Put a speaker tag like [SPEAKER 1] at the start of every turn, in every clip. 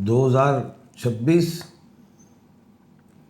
[SPEAKER 1] 2026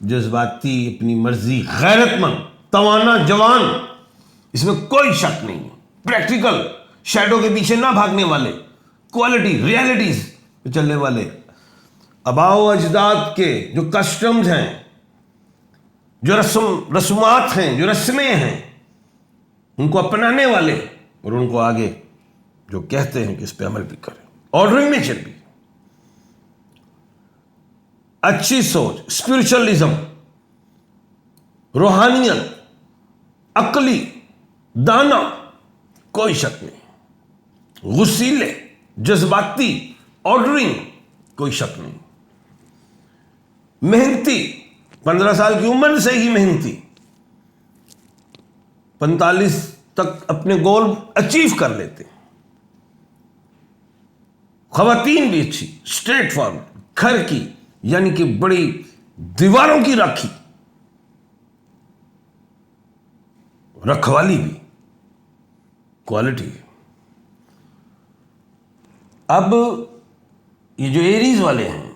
[SPEAKER 1] جذباتی، اپنی مرضی، غیرت مند، توانا، جوان، اس میں کوئی شک نہیں ہے، پریکٹیکل، شیڈو کے پیچھے نہ بھاگنے والے، کوالٹی، ریالٹیز پہ چلنے والے، آباء و اجداد کے جو کسٹمز ہیں، جو رسومات ہیں، جو رسمیں ہیں، ان کو اپنانے والے، اور ان کو آگے جو کہتے ہیں کہ اس پہ عمل بھی کریں، آرڈرنگ میں چل بھی، اچھی سوچ، اسپرچولیزم، روحانیت، عقلی، دانا، کوئی شک نہیں، غسیلے، جذباتی، آرڈرنگ، کوئی شک نہیں، محنتی، 15 سال کی عمر سے ہی محنتی، 45 تک اپنے گول اچیو کر لیتے، خواتین بھی اچھی، اسٹریٹ فارورڈ، گھر کی یعنی کہ بڑی دیواروں کی راکھی، رکھوالی بھی، کوالٹی۔ اب یہ جو ایریز والے ہیں،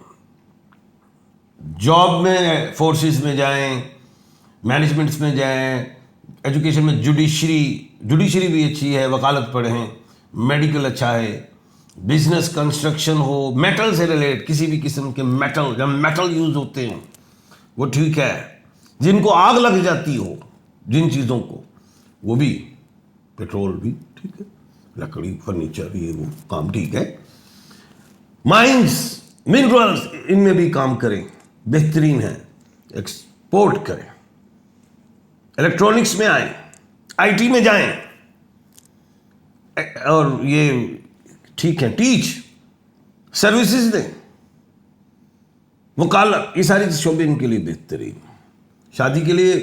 [SPEAKER 1] جاب میں فورسز میں جائیں، مینجمنٹس میں جائیں، ایجوکیشن میں جوڈیشری بھی اچھی ہے، وکالت پڑھیں، میڈیکل اچھا ہے، بزنس، کنسٹرکشن ہو، میٹل سے ریلیٹ، کسی بھی قسم کے میٹل، جب میٹل یوز ہوتے ہیں وہ ٹھیک ہے، جن کو آگ لگ جاتی ہو، جن چیزوں کو، وہ بھی، پیٹرول بھی ٹھیک ہے، لکڑی، فرنیچر، یہ وہ کام ٹھیک ہے، مائنز، منرلز، ان میں بھی کام کریں، بہترین ہے، ایکسپورٹ کریں، الیکٹرانکس میں آئیں، آئی ٹی میں جائیں، اور یہ ٹھیک ہے، ٹیچ، سروسز دیں، وکالت، یہ ساری شعبے ان کے لیے بہترین، شادی کے لیے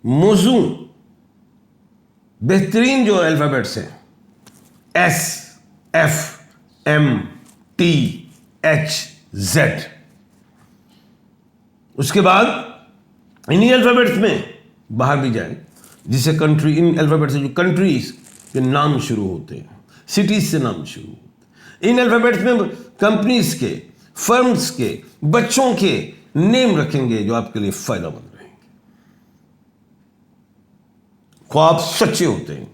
[SPEAKER 1] موزوں بہترین جو الفابیٹس ہیں، S, F, M, T, H, Z, اس کے بعد انہی الفابیٹس میں باہر بھی جائیں، جسے کنٹری، ان الفابیٹ سے جو کنٹریز کے نام شروع ہوتے ہیں، سٹیز سے نام شروع ہوتے ہیں، ان الفابیٹس میں کمپنیز کے، فرمز کے، بچوں کے نیم رکھیں گے جو آپ کے لیے فائدہ مند رہیں گے، خواب سچے ہوتے ہیں،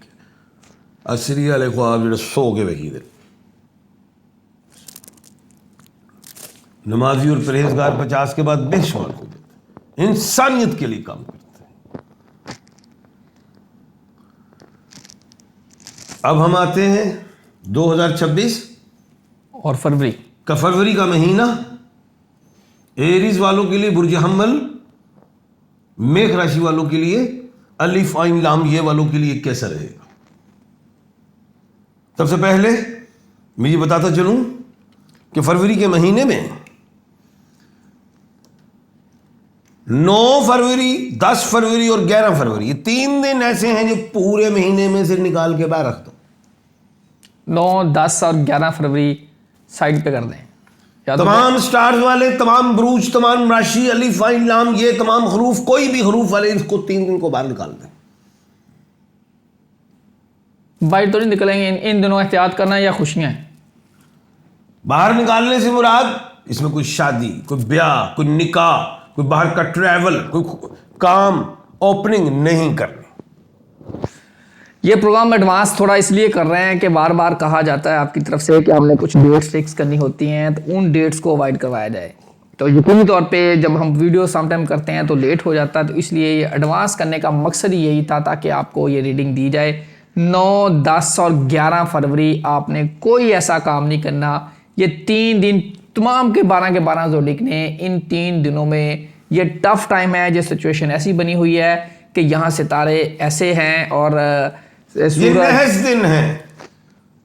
[SPEAKER 1] اصلی والے خواب جو سو کے وہی دے، نمازی اور پرہیزگار 50 کے بعد بے شمار ہو جاتے ہیں، انسانیت کے لیے کام کرتے ہیں۔ اب ہم آتے ہیں 2026
[SPEAKER 2] اور فروری
[SPEAKER 1] کا، فروری کا مہینہ ایریز والوں کے لیے برج حمل، میخ راشی والوں کے لیے الف عین لام یہ والوں کے لیے کیسا رہے گا؟ سب سے پہلے میں یہ بتاتا چلوں کہ فروری کے مہینے میں 9 فروری، 10 فروری اور 11 فروری، یہ 3 دن ایسے ہیں جو پورے مہینے میں سے نکال کے باہر رکھ دو۔
[SPEAKER 2] 9، 10 اور 11 فروری سائڈ پہ کر دیں،
[SPEAKER 1] تمام سٹارز والے، تمام بروج، تمام راشی، الف عین لام یہ تمام حروف، کوئی بھی حروف والے اس کو 3 دن کو باہر نکال دیں۔
[SPEAKER 2] باہر تو نہیں نکلیں گے ان دنوں، احتیاط کرنا یا خوشیاں ہیں؟
[SPEAKER 1] باہر نکالنے سے مراد اس میں کوئی شادی، کوئی بیاہ، کوئی نکاح، کوئی باہر کا ٹریول، کوئی کام اوپننگ نہیں کرنی۔
[SPEAKER 2] یہ پروگرام ایڈوانس تھوڑا اس لیے کر رہے ہیں کہ بار بار کہا جاتا ہے آپ کی طرف سے کہ ہم نے کچھ ڈیٹس فکس کرنی ہوتی ہیں، تو ان ڈیٹس کو اوائڈ کروایا جائے، تو یقینی طور پہ جب ہم ویڈیو سم ٹائم کرتے ہیں تو لیٹ ہو جاتا ہے، تو اس لیے یہ ایڈوانس کرنے کا مقصد یہی تھا تاکہ آپ کو یہ ریڈنگ دی جائے۔ 9، 10 اور 11 فروری آپ نے کوئی ایسا کام نہیں کرنا، یہ 3 دن تمام کے 12 زوڈک نے، ان 3 دنوں میں یہ ٹف ٹائم ہے، جو سچویشن ایسی بنی ہوئی ہے کہ یہاں ستارے ایسے ہیں، اور
[SPEAKER 1] یہ نحس دن ہے،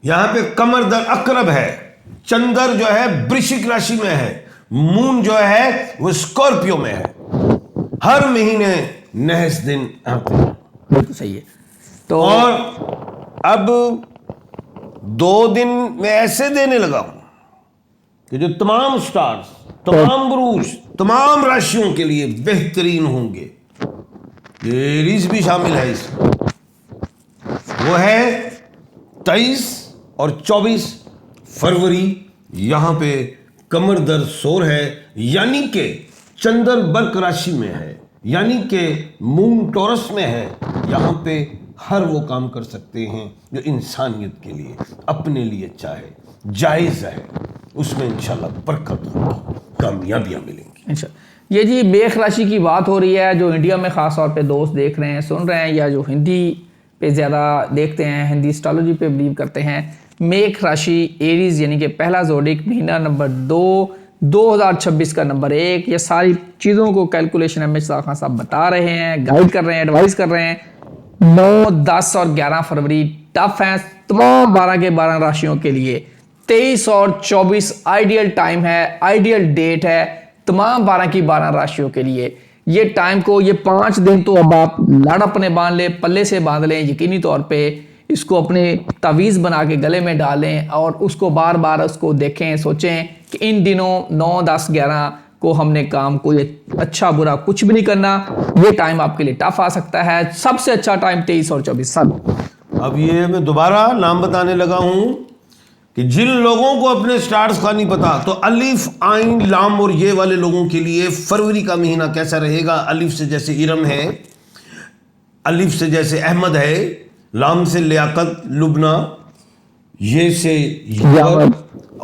[SPEAKER 1] یہاں پہ قمر در عقرب ہے، چندر جو ہے برشک راشی میں ہے، مون جو ہے وہ اسکارپیو میں ہے، ہر مہینے نحس دن آتے ہیں۔
[SPEAKER 2] بالکل صحیح ہے۔ تو
[SPEAKER 1] اور اب 2 دن میں ایسے دینے لگا ہوں کہ جو تمام سٹارز، تمام بروج، تمام راشیوں کے لیے بہترین ہوں گے، ایریز بھی شامل ہے اس میں، وہ ہے 23 اور 24 فروری، یہاں پہ قمر در سور ہے، یعنی کہ چندر برق راشی میں ہے، یعنی کہ مون ٹورس میں ہے، یہاں پہ ہر وہ کام کر سکتے ہیں جو انسانیت کے لیے اپنے لیے اچھا ہے، جائز ہے، اس میں انشاءاللہ برکت ہوگی، کامیابیاں ملیں گی
[SPEAKER 2] انشاءاللہ۔ یہ جی میخ راشی کی بات ہو رہی ہے، جو انڈیا میں خاص طور پہ دوست دیکھ رہے ہیں، سن رہے ہیں، یا جو ہندی پہ زیادہ دیکھتے ہیں، ہندی اسٹرالوجی پہ بلیو کرتے ہیں، میخ راشی ایریز یعنی کہ پہلا زوڈک، مہینہ نمبر 2، 2026 کا نمبر 1، یہ ساری چیزوں کو کیلکولیشن ایم ایچ خان صاحب بتا رہے ہیں، گائیڈ کر رہے ہیں، ایڈوائز کر رہے ہیں۔ 9، 10 اور 11 فروری ٹف ہیں تمام 12 کے 12 راشیوں کے لیے۔ 23 اور 24 آئیڈیل ٹائم ہے، آئیڈیل ڈیٹ ہے تمام 12 کی 12 راشیوں کے لیے۔ یہ ٹائم کو، یہ 5 دن تو اب آپ لڑ اپنے باندھ لیں، پلے سے باندھ لیں، یقینی طور پہ اس کو اپنے تعویذ بنا کے گلے میں ڈالیں اور اس کو بار بار اس کو دیکھیں، سوچیں کہ ان دنوں 9، 10، 11 کو ہم نے کام کو اچھا برا کچھ بھی نہیں کرنا۔ یہ ٹائم آپ کے لیے ٹف آ سکتا ہے، سب سے اچھا ٹائم 23 اور 24 سب۔
[SPEAKER 1] اب یہ میں دوبارہ نام بتانے لگا ہوں کہ جن لوگوں کو اپنے سٹارز کا نہیں پتا، تو الف، عین، لام اور یہ والے لوگوں کے لیے فروری کا مہینہ کیسا رہے گا؟ الف سے جیسے ارم ہے، الف سے جیسے احمد ہے، لام سے لیاقت، لبنہ، یہ سے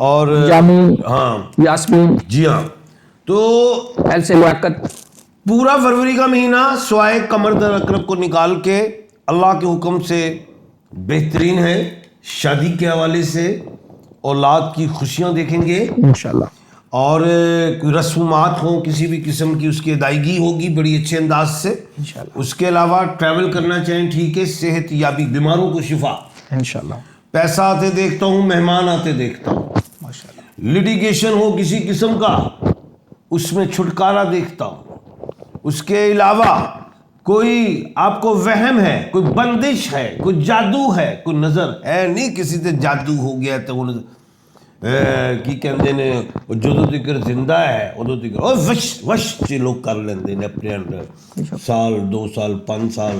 [SPEAKER 1] اور ہاں
[SPEAKER 2] یاسمین،
[SPEAKER 1] جی ہاں، تو
[SPEAKER 2] ایل سے لیاقت۔
[SPEAKER 1] پورا فروری کا مہینہ سوائے قمر در عقرب کو نکال کے اللہ کے حکم سے بہترین ہے، شادی کے حوالے سے اولاد کی خوشیاں دیکھیں گے
[SPEAKER 2] انشاءاللہ،
[SPEAKER 1] اور کوئی رسومات ہوں کسی بھی قسم کی، اس کی ادائیگی ہوگی بڑی اچھے انداز سے
[SPEAKER 2] انشاءاللہ،
[SPEAKER 1] اس کے علاوہ ٹریول کرنا چاہیں ٹھیک ہے، صحت یابی، بیماروں کو شفا،
[SPEAKER 2] انشاءاللہ،
[SPEAKER 1] پیسہ آتے دیکھتا ہوں، مہمان آتے دیکھتا ہوں،
[SPEAKER 2] ماشاءاللہ،
[SPEAKER 1] لیٹیگیشن ہو کسی قسم کا اس میں چھٹکارا دیکھتا ہوں۔ اس کے علاوہ کوئی آپ کو وہم ہے، کوئی بندش ہے، کوئی جادو ہے، کوئی نظر ہے نہیں کسی سے جادو ہو گیا تو کی کہندے نے جدو تکر زندہ ہے ادو تکر او وش چ لوگ کر لیندے نے اپنے اندر، سال 2 سال 5 سال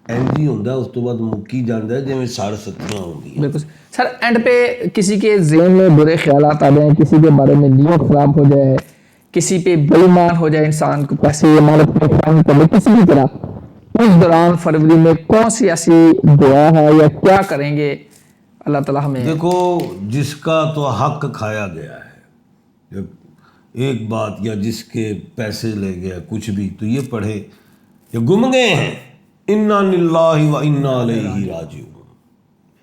[SPEAKER 1] اینجی ہوندا، اس تو بعد مکی جاندا ہے جویں ساڑ ستیاں ہوندیاں۔
[SPEAKER 2] بالکل سر۔ اینڈ پہ کسی کے ذہن میں برے خیالات آ جائیں، کسی کے بارے میں نیت خراب ہو جائے، کسی پہ بے ایمان ہو جائے، انسان کو پیسے امانت پہ قائم کر لے کسی بھی طرح، اس دوران فروری میں کون سی ایسی دعا ہے یا کیا کریں گے اللہ تعالیٰ ہمیں؟
[SPEAKER 1] دیکھو، جس کا تو حق کھایا گیا ہے ایک بات، یا جس کے پیسے لے گیا کچھ بھی، تو یہ پڑھے کہ گم گئے ہیں، انا للہ و انا الیہ راجعون،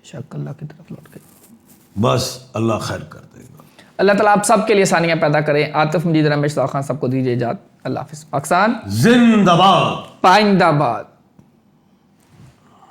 [SPEAKER 2] شک اللہ کی طرف لوٹ گئے۔
[SPEAKER 1] بس اللہ خیر کر دے گا۔
[SPEAKER 2] اللہ تعالیٰ آپ سب کے لیے آسانیاں پیدا کریں۔ عاطف مجید رمیش خان سب کو دیجیے اجازت، اللہ حافظ۔ پاکستان
[SPEAKER 1] زندہ باد۔
[SPEAKER 2] پائندہ باد۔